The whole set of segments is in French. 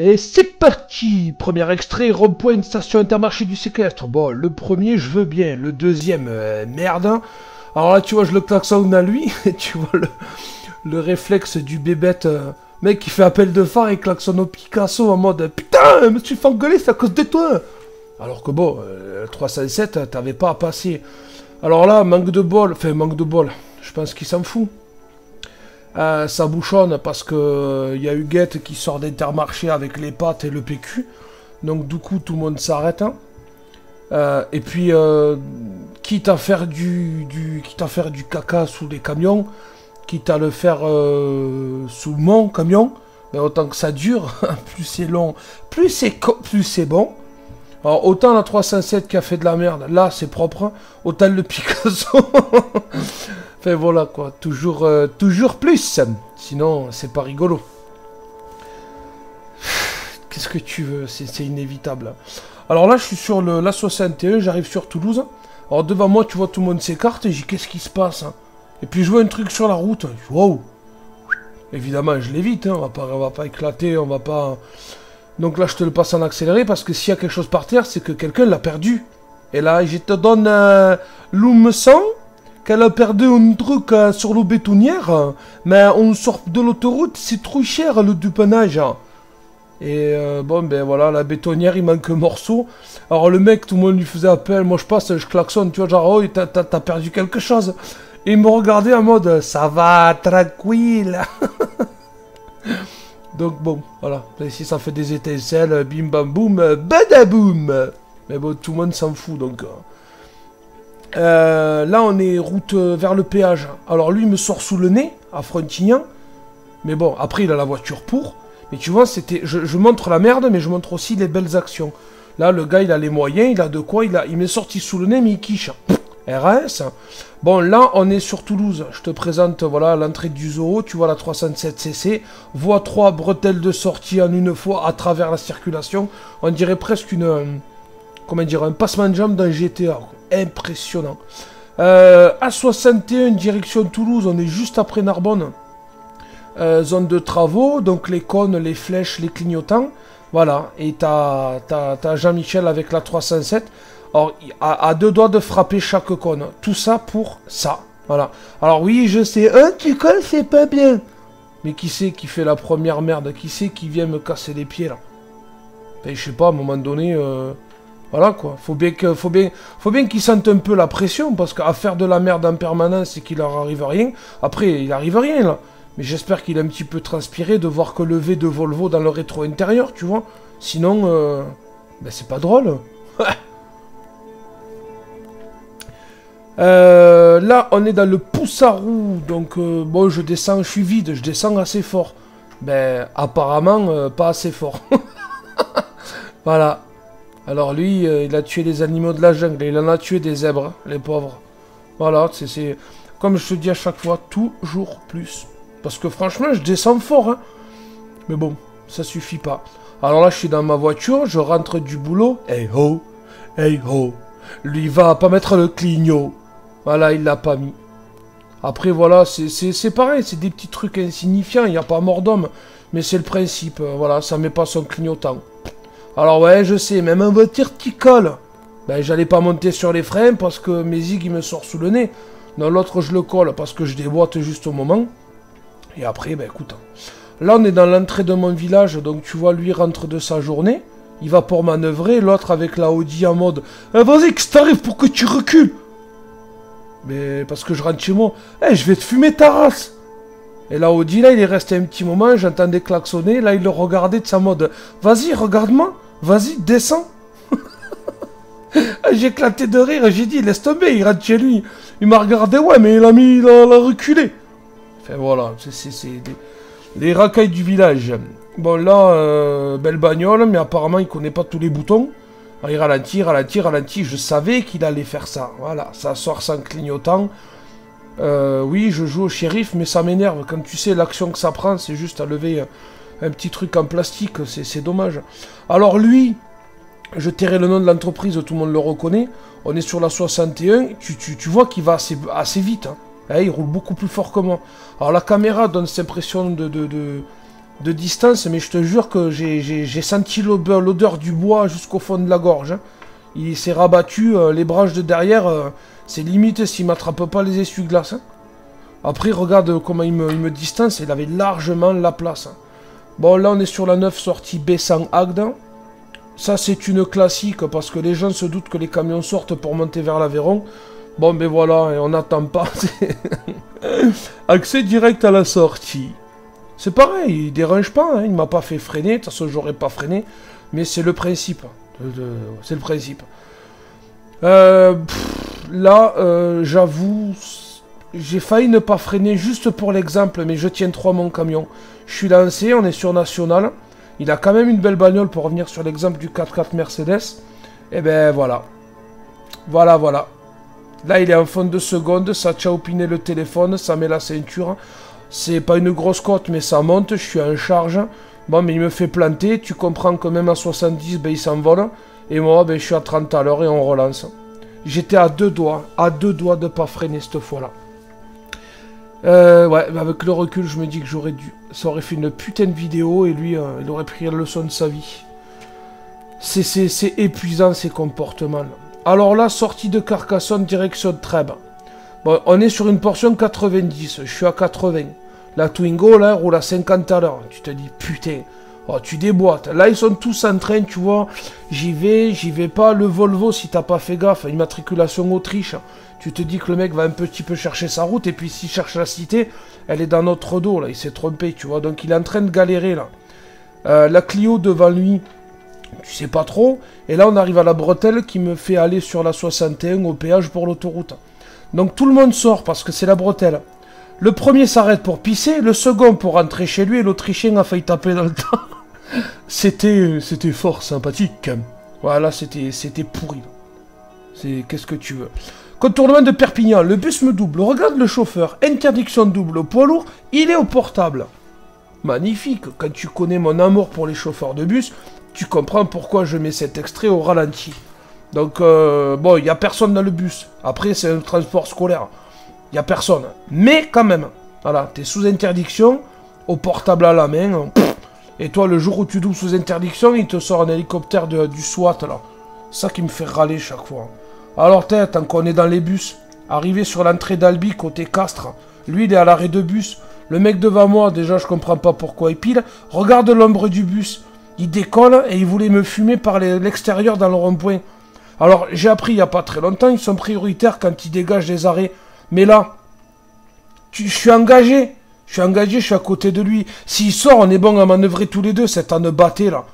Et c'est parti. Premier extrait, rond-point, station Intermarché du séquestre. Bon, le premier, je veux bien. Le deuxième, merde. Hein. Alors là, tu vois, je le klaxonne à lui. Et tu vois le réflexe du bébête. Mec qui fait appel de phare et klaxonne au Picasso en mode putain, je me suis fait engueuler, c'est à cause de toi. Alors que bon, le 307, t'avais pas à passer. Alors là, manque de bol. Enfin, manque de bol. Je pense qu'il s'en fout. Ça bouchonne parce que y a Huguette qui sort d'Intermarché avec les pâtes et le PQ. Donc du coup tout le monde s'arrête. Hein. Et puis quitte à faire du caca sous les camions, quitte à le faire sous mon camion, mais autant que ça dure, plus c'est long, plus c'est bon. Alors autant la 307 qui a fait de la merde, là c'est propre, autant le Picasso. Enfin voilà quoi, toujours plus, sinon c'est pas rigolo. Qu'est-ce que tu veux, c'est inévitable. Alors là je suis sur la 61, j'arrive sur Toulouse. Alors devant moi tu vois tout le monde s'écarte et j'ai qu'est-ce qui se passe hein. Et puis je vois un truc sur la route, wow. Évidemment je l'évite, hein. On va pas éclater, on va pas... Donc là je te le passe en accéléré parce que s'il y a quelque chose par terre c'est que quelqu'un l'a perdu. Et là je te donne l'oum sang. Qu'elle a perdu un truc sur l'eau bétonnière, mais on sort de l'autoroute, c'est trop cher le dépannage. Et bon, ben voilà, la bétonnière, il manque un morceau. Alors le mec, tout le monde lui faisait appel, moi je passe, je klaxonne, tu vois, genre, oh, t'as perdu quelque chose. Et il me regardait en mode, ça va, tranquille. Donc bon, voilà, ici ça fait des étincelles, bim bam boum, badaboum. Mais bon, tout le monde s'en fout, donc... là on est route vers le péage. Alors lui il me sort sous le nez à Frontignan. Mais bon après il a la voiture pour. Mais tu vois c'était. Je montre la merde mais je montre aussi les belles actions. Là le gars il a les moyens, il a de quoi, il m'est sorti sous le nez mais il quiche. RAS. Bon là on est sur Toulouse. Je te présente voilà l'entrée du zoo. Tu vois la 307cc. Voie 3 bretelles de sortie en une fois à travers la circulation. On dirait presque une... comment dire, un passement de jambes d'un GTA. Impressionnant. A61, direction Toulouse, on est juste après Narbonne. Zone de travaux, donc les cônes, les flèches, les clignotants. Voilà, et t'as Jean-Michel avec la 307. Alors, à deux doigts de frapper chaque cône. Tout ça pour ça. Voilà. Alors oui, je sais, tu colles, c'est pas bien. Mais qui c'est qui fait la première merde? Qui c'est qui vient me casser les pieds, là? Ben, je sais pas, à un moment donné... Voilà quoi, faut bien qu'ils sentent un peu la pression, parce qu'à faire de la merde en permanence et qu'il leur arrive rien, après il arrive rien là. Mais j'espère qu'il a un petit peu transpiré de voir que le V de Volvo dans le rétro intérieur, tu vois. Sinon, ben c'est pas drôle. Là on est dans le pouce à roue, donc bon je descends, je suis vide, je descends assez fort. Ben apparemment pas assez fort. Voilà. Alors lui, il a tué les animaux de la jungle, il en a tué des zèbres, les pauvres. Voilà, c'est... Comme je te dis à chaque fois, toujours plus. Parce que franchement, je descends fort, hein. Mais bon, ça suffit pas. Alors là, je suis dans ma voiture, je rentre du boulot. Hey ho, hey ho. Lui, il va pas mettre le clignot. Voilà, il l'a pas mis. Après, voilà, c'est pareil, c'est des petits trucs insignifiants, il n'y a pas mort d'homme. Mais c'est le principe, voilà, ça met pas son clignotant. Alors ouais, je sais, même en voiture qui colle. Ben j'allais pas monter sur les freins parce que mes zig il me sort sous le nez. Dans l'autre je le colle parce que je déboîte juste au moment. Et après, ben écoute. Là on est dans l'entrée de mon village, donc tu vois lui rentre de sa journée. Il va pour manœuvrer, l'autre avec la Audi en mode vas-y que ça t'arrive pour que tu recules. Mais parce que je rentre chez moi. Je vais te fumer ta race. Et la Audi là il est resté un petit moment, j'entendais klaxonner, là il le regardait de sa mode vas-y regarde-moi. Vas-y, descends. J'ai éclaté de rire, j'ai dit, laisse tomber, il rentre chez lui. Il m'a regardé, ouais, mais il a reculé. Enfin voilà, c'est les racailles du village. Bon là, belle bagnole, mais apparemment il connaît pas tous les boutons. Alors, il ralentit, je savais qu'il allait faire ça. Voilà, ça sort sans clignotant. Oui, je joue au shérif, mais ça m'énerve. Quand tu sais l'action que ça prend, c'est juste à lever... un petit truc en plastique, c'est dommage. Alors lui, je tairai le nom de l'entreprise, tout le monde le reconnaît. On est sur la 61, tu vois qu'il va assez vite. Hein. Il roule beaucoup plus fort que moi. Alors la caméra donne cette impression de de distance, mais je te jure que j'ai senti l'odeur du bois jusqu'au fond de la gorge. Hein. Il s'est rabattu, les branches de derrière, c'est limite s'il m'attrape pas les essuie-glaces. Hein. Après, regarde comment il me distance, il avait largement la place. Hein. Bon, là, on est sur la 9 sortie B100 Agde. Ça, c'est une classique, parce que les gens se doutent que les camions sortent pour monter vers l'Aveyron. Bon, ben voilà, et on n'attend pas. Accès direct à la sortie. C'est pareil, il dérange pas, hein, il m'a pas fait freiner, de toute façon, j'aurais pas freiné. Mais c'est le principe. C'est le principe. Là, j'avoue, j'ai failli ne pas freiner juste pour l'exemple, mais je tiens trop à mon camion. Je suis lancé, on est sur National. Il a quand même une belle bagnole pour revenir sur l'exemple du 4x4 Mercedes. Et ben voilà. Voilà. Là, il est en fond de seconde, ça a opiné le téléphone, ça met la ceinture. C'est pas une grosse cote, mais ça monte, je suis en charge. Bon, mais il me fait planter, tu comprends que même à 70, ben, il s'envole. Et moi, ben, je suis à 30 à l'heure et on relance. J'étais à deux doigts de pas freiner cette fois-là. Ouais, mais avec le recul, je me dis que ça aurait fait une putain de vidéo et lui, il aurait pris la leçon de sa vie. C'est épuisant ces comportements. Alors là, sortie de Carcassonne, direction de Trèbes. Bon, on est sur une portion 90, je suis à 80. La Twingo, là, roule à 50 à l'heure. Tu te dis, putain, oh, tu déboîtes. Là, ils sont tous en train, tu vois. J'y vais pas. Le Volvo, si t'as pas fait gaffe, immatriculation Autriche. Tu te dis que le mec va un petit peu chercher sa route, et puis s'il cherche la cité, elle est dans notre dos, là. Il s'est trompé, tu vois. Donc, il est en train de galérer, là. La Clio devant lui, tu sais pas trop. Et là, on arrive à la bretelle qui me fait aller sur la 61 au péage pour l'autoroute. Donc, tout le monde sort parce que c'est la bretelle. Le premier s'arrête pour pisser, le second pour rentrer chez lui, et l'Autrichien a failli taper dans le temps. C'était fort sympathique. Voilà, c'était pourri. Qu'est-ce que tu veux. Contournement de Perpignan, le bus me double. Regarde le chauffeur, interdiction double au poids lourd, il est au portable. Magnifique, quand tu connais mon amour pour les chauffeurs de bus, tu comprends pourquoi je mets cet extrait au ralenti. Donc, bon, il n'y a personne dans le bus. Après, c'est un transport scolaire. Il n'y a personne. Mais quand même, voilà, tu es sous interdiction, au portable à la main. Et toi, le jour où tu doubles sous interdiction, il te sort un hélicoptère du SWAT, là. C'est ça qui me fait râler chaque fois. Alors, tant qu'on est dans les bus, arrivé sur l'entrée d'Albi, côté Castres, lui, il est à l'arrêt de bus. Le mec devant moi, déjà, je comprends pas pourquoi il pile. Regarde l'ombre du bus. Il décolle et il voulait me fumer par l'extérieur dans le rond-point. Alors, j'ai appris il n'y a pas très longtemps, ils sont prioritaires quand ils dégagent des arrêts. Mais là, je suis engagé, je suis à côté de lui. S'il sort, on est bon à manœuvrer tous les deux, c'est à ne battre là.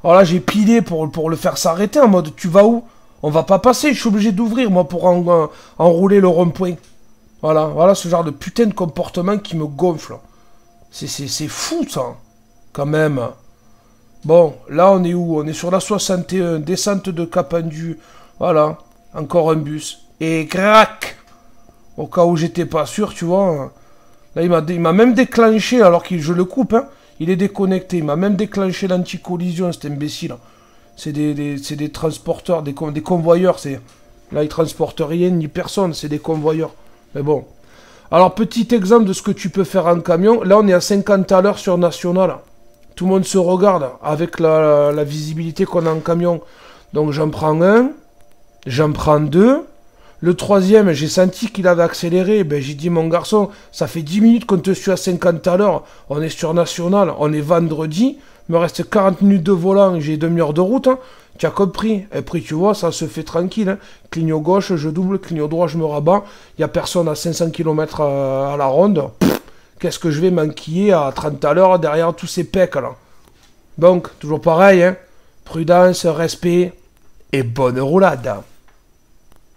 Alors là, j'ai pilé pour le faire s'arrêter en mode, tu vas où? On va pas passer, je suis obligé d'ouvrir moi pour enrouler le rond-point. Voilà ce genre de putain de comportement qui me gonfle. C'est fou ça, quand même. Bon, là on est où? On est sur la 61, descente de Capendu. Voilà, encore un bus. Et crac! Au cas où j'étais pas sûr, tu vois. Là, il m'a même déclenché, alors que je le coupe, hein. Il est déconnecté. Il m'a même déclenché l'anti-collision, cet imbécile. C'est des transporteurs, des convoyeurs. Là, ils transportent rien ni personne, c'est des convoyeurs. Mais bon. Alors, petit exemple de ce que tu peux faire en camion. Là, on est à 50 à l'heure sur National. Tout le monde se regarde avec la visibilité qu'on a en camion. Donc, j'en prends un. J'en prends deux. Le troisième, j'ai senti qu'il avait accéléré. Ben, j'ai dit, mon garçon, ça fait 10 minutes qu'on te suit à 50 à l'heure. On est sur National, on est vendredi. Il me reste 40 minutes de volant, j'ai demi-heure de route. Hein. Tu as compris. Et puis, tu vois, ça se fait tranquille. Hein. Cligno gauche, je double. Cligno droit, je me rabats. Il n'y a personne à 500 km à la ronde. Qu'est-ce que je vais m'enquiller à 30 à l'heure derrière tous ces pecs, là. Donc, toujours pareil. Hein. Prudence, respect et bonne roulade.